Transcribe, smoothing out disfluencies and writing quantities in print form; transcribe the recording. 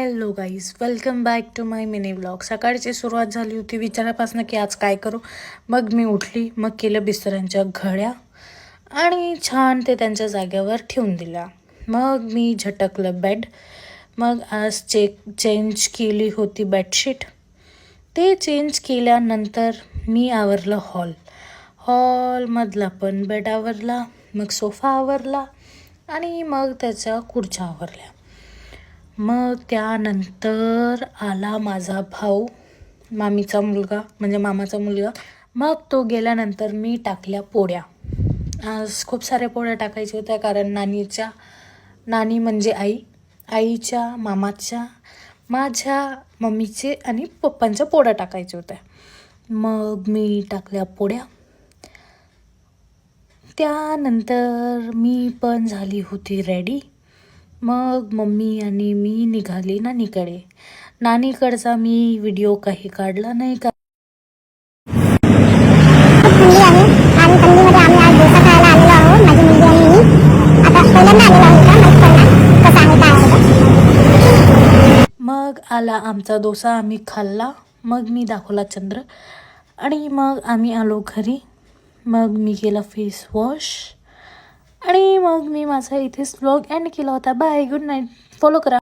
Hello guys, welcome back to my mini vlog. सकाळची सुरुवात झाली होती विचारापासून की आज काय करू. मग मी उठली, मग केलं बिस्तरांच्या घड्या आणि छान ते त्यांच्या जागेवर ठेवून दिल्या. मग मी झटकलं बेड. मग आज चेंज केली होती बेडशीट. ते चेंज केल्यानंतर मी आवरलं हॉलमधला पण बेड आवरला, मग सोफा आवरला आणि मग त्याच्या खुर्च्या आवरल्या. मग त्यानंतर आला माझा भाऊ, मामीचा मुलगा म्हणजे मामाचा मुलगा. मग तो गेल्यानंतर मी टाकल्या पोळ्या. आज खूप साऱ्या पोळ्या टाकायच्या होत्या कारण नानी म्हणजे आईच्या मामाच्या, माझ्या मम्मीचे आणि पप्पांच्या पोळ्या टाकायच्या होत्या. मग मी टाकल्या पोळ्या. त्यानंतर मी पण झाली होती रेडी. मग मम्मी आणि मी निघाली नानीकडचा मी व्हिडिओ काही काढला नाही का. मग आला आमचा डोसा, आम्ही खाल्ला. मग मी दाखवला चंद्र आणि मग आम्ही आलो घरी. मग मी केला फेस वॉश आणि मग मी माझा इथेच व्लॉग एंड केला होता. Bye, good night. फॉलो करा.